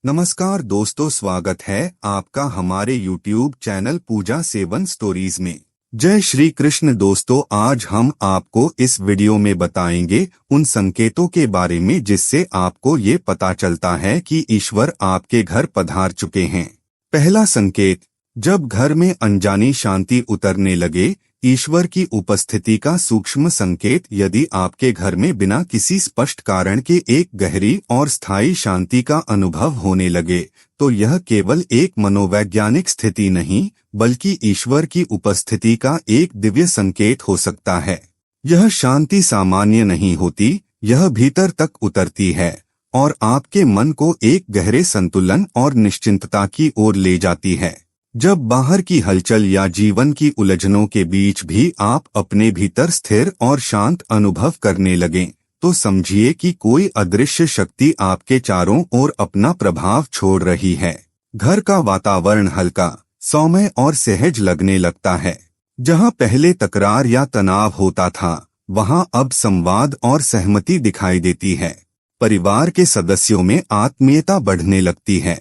नमस्कार दोस्तों, स्वागत है आपका हमारे YouTube चैनल पूजा सेवन स्टोरीज में। जय श्री कृष्ण दोस्तों, आज हम आपको इस वीडियो में बताएंगे उन संकेतों के बारे में जिससे आपको ये पता चलता है कि ईश्वर आपके घर पधार चुके हैं। पहला संकेत, जब घर में अनजानी शांति उतरने लगे। ईश्वर की उपस्थिति का सूक्ष्म संकेत, यदि आपके घर में बिना किसी स्पष्ट कारण के एक गहरी और स्थायी शांति का अनुभव होने लगे, तो यह केवल एक मनोवैज्ञानिक स्थिति नहीं बल्कि ईश्वर की उपस्थिति का एक दिव्य संकेत हो सकता है। यह शांति सामान्य नहीं होती, यह भीतर तक उतरती है और आपके मन को एक गहरे संतुलन और निश्चिंतता की ओर ले जाती है। जब बाहर की हलचल या जीवन की उलझनों के बीच भी आप अपने भीतर स्थिर और शांत अनुभव करने लगें, तो समझिए कि कोई अदृश्य शक्ति आपके चारों ओर अपना प्रभाव छोड़ रही है। घर का वातावरण हल्का, सौम्य और सहज लगने लगता है। जहां पहले तकरार या तनाव होता था, वहां अब संवाद और सहमति दिखाई देती है। परिवार के सदस्यों में आत्मीयता बढ़ने लगती है।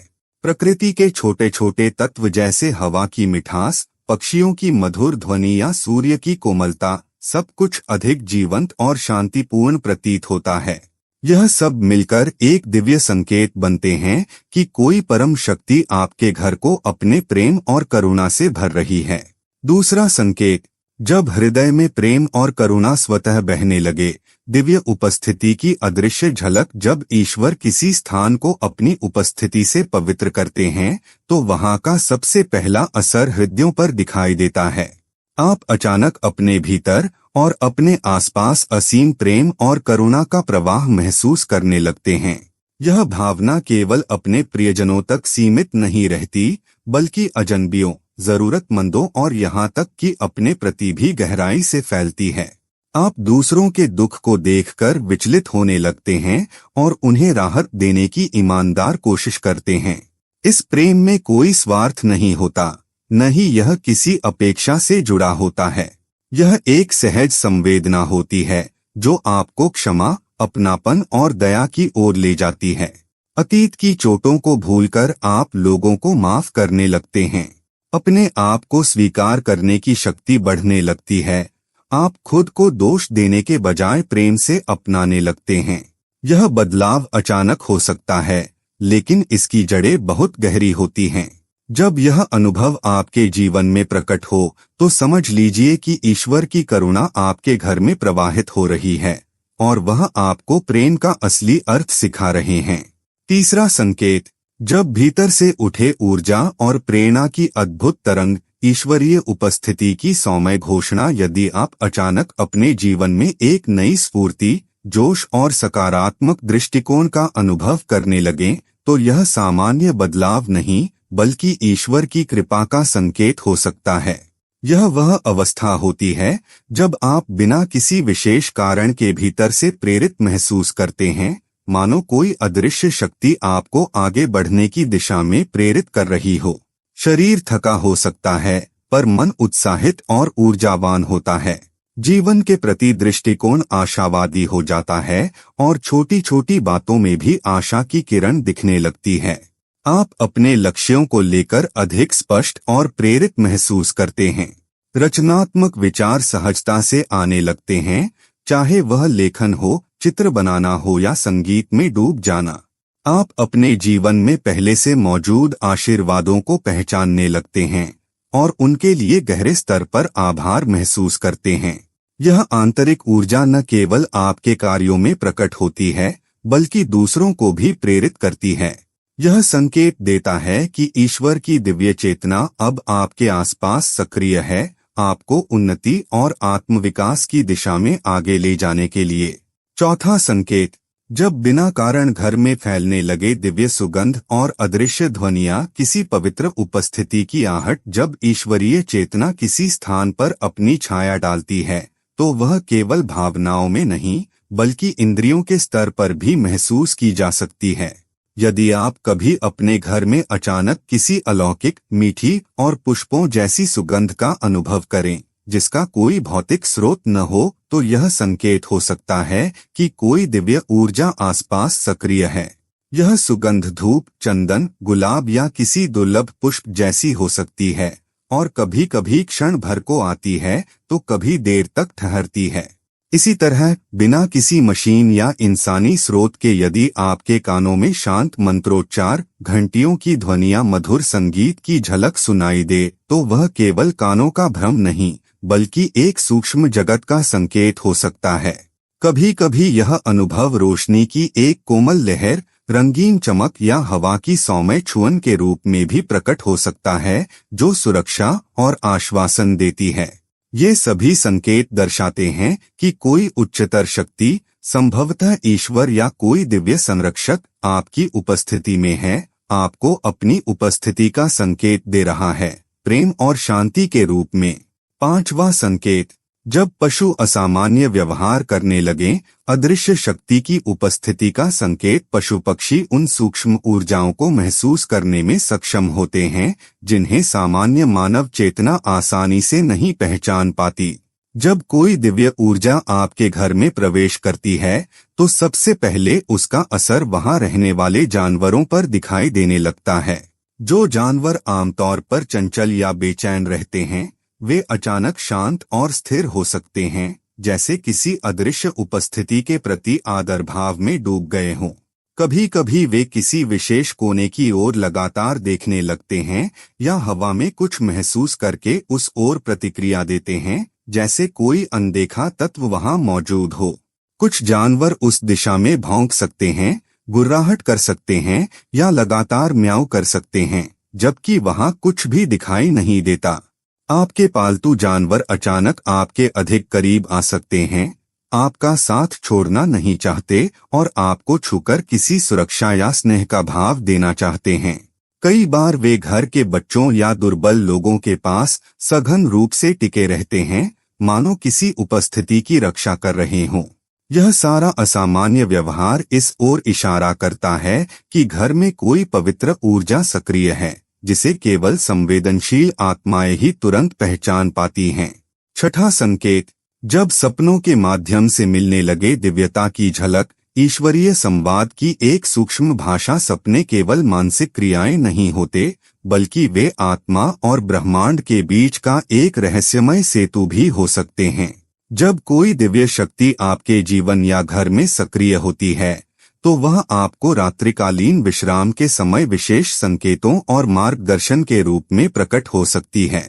प्रकृति के छोटे छोटे तत्व जैसे हवा की मिठास, पक्षियों की मधुर ध्वनि या सूर्य की कोमलता, सब कुछ अधिक जीवंत और शांतिपूर्ण प्रतीत होता है। यह सब मिलकर एक दिव्य संकेत बनते हैं कि कोई परम शक्ति आपके घर को अपने प्रेम और करुणा से भर रही है। दूसरा संकेत, जब हृदय में प्रेम और करुणा स्वतः बहने लगे। दिव्य उपस्थिति की अदृश्य झलक, जब ईश्वर किसी स्थान को अपनी उपस्थिति से पवित्र करते हैं, तो वहां का सबसे पहला असर हृदयों पर दिखाई देता है। आप अचानक अपने भीतर और अपने आसपास असीम प्रेम और करुणा का प्रवाह महसूस करने लगते हैं। यह भावना केवल अपने प्रियजनों तक सीमित नहीं रहती, बल्कि अजनबियों, जरूरतमंदों और यहाँ तक कि अपने प्रति भी गहराई से फैलती है। आप दूसरों के दुख को देखकर विचलित होने लगते हैं और उन्हें राहत देने की ईमानदार कोशिश करते हैं। इस प्रेम में कोई स्वार्थ नहीं होता, न ही यह किसी अपेक्षा से जुड़ा होता है। यह एक सहज संवेदना होती है जो आपको क्षमा, अपनापन और दया की ओर ले जाती है। अतीत की चोटों को भूलकर आप लोगों को माफ करने लगते हैं। अपने आप को स्वीकार करने की शक्ति बढ़ने लगती है। आप खुद को दोष देने के बजाय प्रेम से अपनाने लगते हैं। यह बदलाव अचानक हो सकता है, लेकिन इसकी जड़ें बहुत गहरी होती हैं। जब यह अनुभव आपके जीवन में प्रकट हो, तो समझ लीजिए कि ईश्वर की करुणा आपके घर में प्रवाहित हो रही है और वह आपको प्रेम का असली अर्थ सिखा रहे हैं। तीसरा संकेत, जब भीतर से उठे ऊर्जा और प्रेरणा की अद्भुत तरंग, ईश्वरीय उपस्थिति की सौम्य घोषणा। यदि आप अचानक अपने जीवन में एक नई स्फूर्ति, जोश और सकारात्मक दृष्टिकोण का अनुभव करने लगें, तो यह सामान्य बदलाव नहीं बल्कि ईश्वर की कृपा का संकेत हो सकता है। यह वह अवस्था होती है जब आप बिना किसी विशेष कारण के भीतर से प्रेरित महसूस करते हैं, मानो कोई अदृश्य शक्ति आपको आगे बढ़ने की दिशा में प्रेरित कर रही हो। शरीर थका हो सकता है, पर मन उत्साहित और ऊर्जावान होता है। जीवन के प्रति दृष्टिकोण आशावादी हो जाता है और छोटी छोटी बातों में भी आशा की किरण दिखने लगती है। आप अपने लक्ष्यों को लेकर अधिक स्पष्ट और प्रेरित महसूस करते हैं। रचनात्मक विचार सहजता से आने लगते हैं, चाहे वह लेखन हो, चित्र बनाना हो या संगीत में डूब जाना। आप अपने जीवन में पहले से मौजूद आशीर्वादों को पहचानने लगते हैं और उनके लिए गहरे स्तर पर आभार महसूस करते हैं। यह आंतरिक ऊर्जा न केवल आपके कार्यों में प्रकट होती है, बल्कि दूसरों को भी प्रेरित करती है। यह संकेत देता है कि ईश्वर की दिव्य चेतना अब आपके आसपास सक्रिय है, आपको उन्नति और आत्मविकास की दिशा में आगे ले जाने के लिए। चौथा संकेत, जब बिना कारण घर में फैलने लगे दिव्य सुगंध और अदृश्य ध्वनियाँ, किसी पवित्र उपस्थिति की आहट। जब ईश्वरीय चेतना किसी स्थान पर अपनी छाया डालती है, तो वह केवल भावनाओं में नहीं बल्कि इंद्रियों के स्तर पर भी महसूस की जा सकती है। यदि आप कभी अपने घर में अचानक किसी अलौकिक, मीठी और पुष्पों जैसी सुगंध का अनुभव करें, जिसका कोई भौतिक स्रोत न हो, तो यह संकेत हो सकता है कि कोई दिव्य ऊर्जा आसपास सक्रिय है। यह सुगंध धूप, चंदन, गुलाब या किसी दुर्लभ पुष्प जैसी हो सकती है और कभी कभी क्षण भर को आती है तो कभी देर तक ठहरती है। इसी तरह बिना किसी मशीन या इंसानी स्रोत के यदि आपके कानों में शांत मंत्रोच्चार, घंटियों की ध्वनियां, मधुर संगीत की झलक सुनाई दे तो वह केवल कानों का भ्रम नहीं बल्कि एक सूक्ष्म जगत का संकेत हो सकता है। कभी कभी यह अनुभव रोशनी की एक कोमल लहर, रंगीन चमक या हवा की सौम्य छुअन के रूप में भी प्रकट हो सकता है, जो सुरक्षा और आश्वासन देती है। ये सभी संकेत दर्शाते हैं कि कोई उच्चतर शक्ति, संभवतः ईश्वर या कोई दिव्य संरक्षक आपकी उपस्थिति में है, आपको अपनी उपस्थिति का संकेत दे रहा है, प्रेम और शांति के रूप में। पांचवा संकेत, जब पशु असामान्य व्यवहार करने लगें, अदृश्य शक्ति की उपस्थिति का संकेत। पशु पक्षी उन सूक्ष्म ऊर्जाओं को महसूस करने में सक्षम होते हैं जिन्हें सामान्य मानव चेतना आसानी से नहीं पहचान पाती। जब कोई दिव्य ऊर्जा आपके घर में प्रवेश करती है तो सबसे पहले उसका असर वहां रहने वाले जानवरों पर दिखाई देने लगता है। जो जानवर आमतौर पर चंचल या बेचैन रहते हैं, वे अचानक शांत और स्थिर हो सकते हैं, जैसे किसी अदृश्य उपस्थिति के प्रति आदर भाव में डूब गए हों। कभी कभी वे किसी विशेष कोने की ओर लगातार देखने लगते हैं या हवा में कुछ महसूस करके उस ओर प्रतिक्रिया देते हैं, जैसे कोई अनदेखा तत्व वहां मौजूद हो। कुछ जानवर उस दिशा में भौंक सकते हैं, गुर्राहट कर सकते हैं या लगातार म्याऊं कर सकते हैं, जबकि वहां कुछ भी दिखाई नहीं देता। आपके पालतू जानवर अचानक आपके अधिक करीब आ सकते हैं, आपका साथ छोड़ना नहीं चाहते और आपको छूकर किसी सुरक्षा या स्नेह का भाव देना चाहते हैं। कई बार वे घर के बच्चों या दुर्बल लोगों के पास सघन रूप से टिके रहते हैं, मानो किसी उपस्थिति की रक्षा कर रहे हों। यह सारा असामान्य व्यवहार इस ओर इशारा करता है कि घर में कोई पवित्र ऊर्जा सक्रिय है, जिसे केवल संवेदनशील आत्माएं ही तुरंत पहचान पाती हैं। छठा संकेत, जब सपनों के माध्यम से मिलने लगे दिव्यता की झलक, ईश्वरीय संवाद की एक सूक्ष्म भाषा। सपने केवल मानसिक क्रियाएं नहीं होते, बल्कि वे आत्मा और ब्रह्मांड के बीच का एक रहस्यमय सेतु भी हो सकते हैं। जब कोई दिव्य शक्ति आपके जीवन या घर में सक्रिय होती है, तो वह आपको रात्रिकालीन विश्राम के समय विशेष संकेतों और मार्गदर्शन के रूप में प्रकट हो सकती है।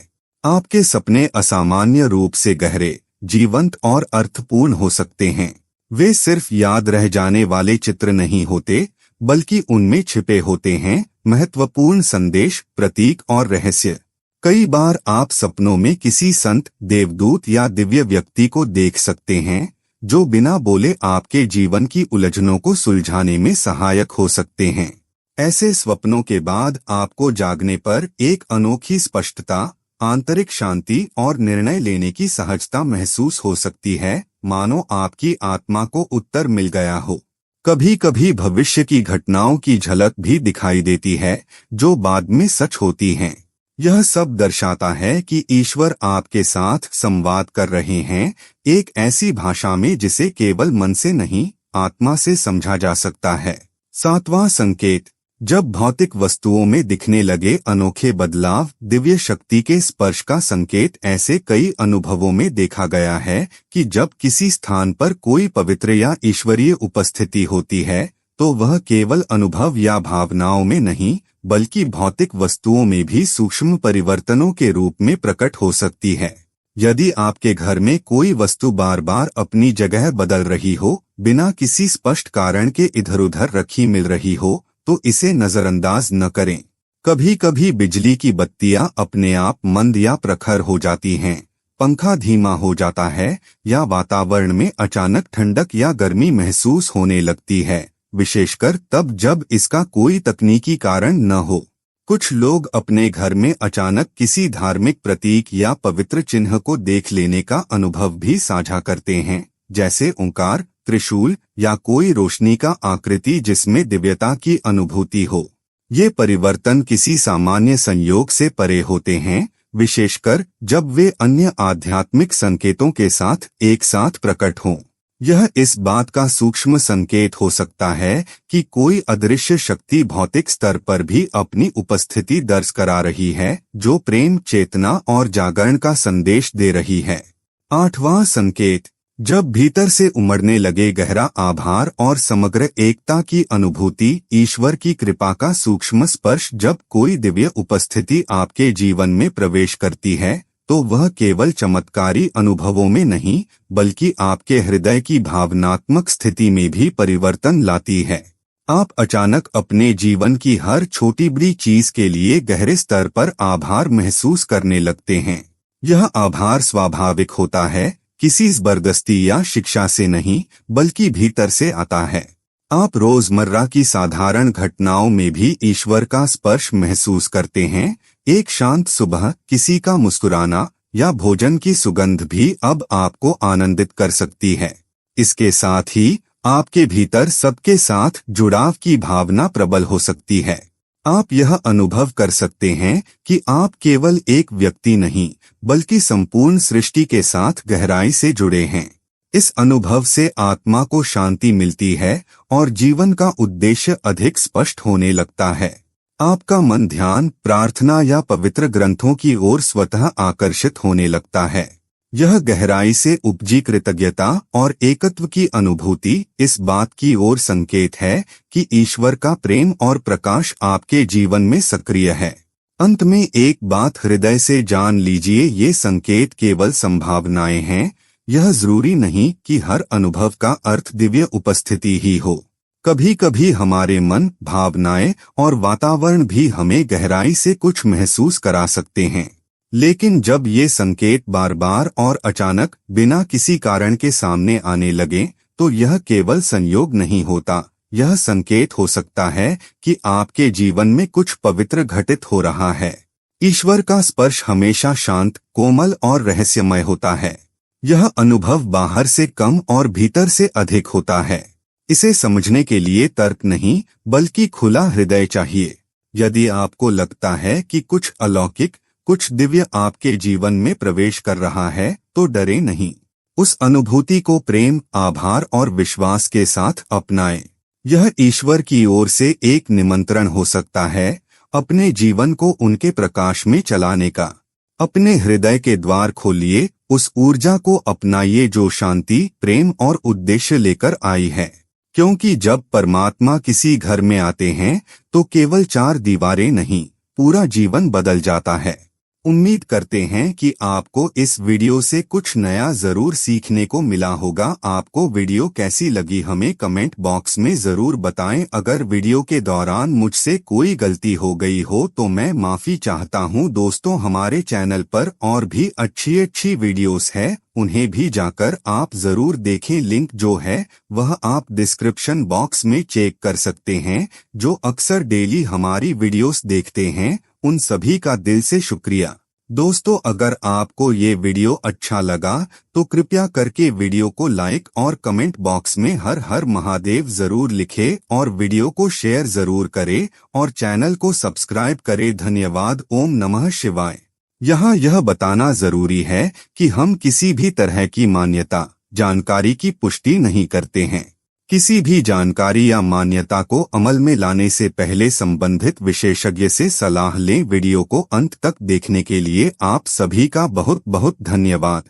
आपके सपने असामान्य रूप से गहरे, जीवंत और अर्थपूर्ण हो सकते हैं। वे सिर्फ याद रह जाने वाले चित्र नहीं होते, बल्कि उनमें छिपे होते हैं महत्वपूर्ण संदेश, प्रतीक और रहस्य। कई बार आप सपनों में किसी संत, देवदूत या दिव्य व्यक्ति को देख सकते हैं, जो बिना बोले आपके जीवन की उलझनों को सुलझाने में सहायक हो सकते हैं। ऐसे स्वप्नों के बाद आपको जागने पर एक अनोखी स्पष्टता, आंतरिक शांति और निर्णय लेने की सहजता महसूस हो सकती है, मानो आपकी आत्मा को उत्तर मिल गया हो। कभी कभी भविष्य की घटनाओं की झलक भी दिखाई देती है, जो बाद में सच होती हैं। यह सब दर्शाता है कि ईश्वर आपके साथ संवाद कर रहे हैं, एक ऐसी भाषा में जिसे केवल मन से नहीं, आत्मा से समझा जा सकता है। सातवां संकेत, जब भौतिक वस्तुओं में दिखने लगे अनोखे बदलाव, दिव्य शक्ति के स्पर्श का संकेत। ऐसे कई अनुभवों में देखा गया है कि जब किसी स्थान पर कोई पवित्र या ईश्वरीय उपस्थिति होती है, तो वह केवल अनुभव या भावनाओं में नहीं, बल्कि भौतिक वस्तुओं में भी सूक्ष्म परिवर्तनों के रूप में प्रकट हो सकती है। यदि आपके घर में कोई वस्तु बार बार अपनी जगह बदल रही हो, बिना किसी स्पष्ट कारण के इधर उधर रखी मिल रही हो, तो इसे नजरअंदाज न करें। कभी कभी बिजली की बत्तियां अपने आप मंद या प्रखर हो जाती हैं, पंखा धीमा हो जाता है या वातावरण में अचानक ठंडक या गर्मी महसूस होने लगती है, विशेषकर तब जब इसका कोई तकनीकी कारण न हो। कुछ लोग अपने घर में अचानक किसी धार्मिक प्रतीक या पवित्र चिन्ह को देख लेने का अनुभव भी साझा करते हैं, जैसे ओंकार, त्रिशूल या कोई रोशनी का आकृति जिसमें दिव्यता की अनुभूति हो। ये परिवर्तन किसी सामान्य संयोग से परे होते हैं, विशेषकर जब वे अन्य आध्यात्मिक संकेतों के साथ एक साथ प्रकट हों। यह इस बात का सूक्ष्म संकेत हो सकता है कि कोई अदृश्य शक्ति भौतिक स्तर पर भी अपनी उपस्थिति दर्ज करा रही है, जो प्रेम, चेतना और जागरण का संदेश दे रही है। 8वां संकेत, जब भीतर से उमड़ने लगे गहरा आभार और समग्र एकता की अनुभूति, ईश्वर की कृपा का सूक्ष्म स्पर्श। जब कोई दिव्य उपस्थिति आपके जीवन में प्रवेश करती है तो वह केवल चमत्कारी अनुभवों में नहीं, बल्कि आपके हृदय की भावनात्मक स्थिति में भी परिवर्तन लाती है। आप अचानक अपने जीवन की हर छोटी बड़ी चीज के लिए गहरे स्तर पर आभार महसूस करने लगते हैं। यह आभार स्वाभाविक होता है, किसी जबरदस्ती या शिक्षा से नहीं, बल्कि भीतर से आता है। आप रोजमर्रा की साधारण घटनाओं में भी ईश्वर का स्पर्श महसूस करते हैं। एक शांत सुबह, किसी का मुस्कुराना या भोजन की सुगंध भी अब आपको आनंदित कर सकती है। इसके साथ ही आपके भीतर सबके साथ जुड़ाव की भावना प्रबल हो सकती है। आप यह अनुभव कर सकते हैं कि आप केवल एक व्यक्ति नहीं, बल्कि संपूर्ण सृष्टि के साथ गहराई से जुड़े हैं। इस अनुभव से आत्मा को शांति मिलती है और जीवन का उद्देश्य अधिक स्पष्ट होने लगता है। आपका मन ध्यान, प्रार्थना या पवित्र ग्रंथों की ओर स्वतः आकर्षित होने लगता है। यह गहराई से उपजी कृतज्ञता और एकत्व की अनुभूति इस बात की ओर संकेत है कि ईश्वर का प्रेम और प्रकाश आपके जीवन में सक्रिय है। अंत में एक बात हृदय से जान लीजिए, ये संकेत केवल संभावनाएं हैं। यह जरूरी नहीं कि हर अनुभव का अर्थ दिव्य उपस्थिति ही हो। कभी कभी हमारे मन, भावनाएं और वातावरण भी हमें गहराई से कुछ महसूस करा सकते हैं। लेकिन जब ये संकेत बार बार और अचानक बिना किसी कारण के सामने आने लगे, तो यह केवल संयोग नहीं होता। यह संकेत हो सकता है कि आपके जीवन में कुछ पवित्र घटित हो रहा है। ईश्वर का स्पर्श हमेशा शांत, कोमल और रहस्यमय होता है। यह अनुभव बाहर से कम और भीतर से अधिक होता है। इसे समझने के लिए तर्क नहीं, बल्कि खुला हृदय चाहिए। यदि आपको लगता है कि कुछ अलौकिक, कुछ दिव्य आपके जीवन में प्रवेश कर रहा है, तो डरे नहीं। उस अनुभूति को प्रेम, आभार और विश्वास के साथ अपनाएं। यह ईश्वर की ओर से एक निमंत्रण हो सकता है, अपने जीवन को उनके प्रकाश में चलाने का। अपने हृदय के द्वार खोलिए, उस ऊर्जा को अपनाइए जो शांति, प्रेम और उद्देश्य लेकर आई है। क्योंकि जब परमात्मा किसी घर में आते हैं तो केवल 4 दीवारें नहीं, पूरा जीवन बदल जाता है। उम्मीद करते हैं कि आपको इस वीडियो से कुछ नया जरूर सीखने को मिला होगा। आपको वीडियो कैसी लगी हमें कमेंट बॉक्स में जरूर बताएं। अगर वीडियो के दौरान मुझसे कोई गलती हो गई हो तो मैं माफी चाहता हूं। दोस्तों, हमारे चैनल पर और भी अच्छी वीडियोस है, उन्हें भी जाकर आप जरूर देखें। लिंक जो है वह आप डिस्क्रिप्शन बॉक्स में चेक कर सकते हैं। जो अक्सर डेली हमारी वीडियोस देखते हैं, उन सभी का दिल से शुक्रिया। दोस्तों, अगर आपको ये वीडियो अच्छा लगा तो कृपया करके वीडियो को लाइक और कमेंट बॉक्स में हर हर महादेव जरूर लिखें और वीडियो को शेयर जरूर करें और चैनल को सब्सक्राइब करें। धन्यवाद। ओम नमः शिवाय। यहाँ यह बताना जरूरी है कि हम किसी भी तरह की मान्यता, जानकारी की पुष्टि नहीं करते हैं। किसी भी जानकारी या मान्यता को अमल में लाने से पहले संबंधित विशेषज्ञ से सलाह लें। वीडियो को अंत तक देखने के लिए आप सभी का बहुत बहुत धन्यवाद।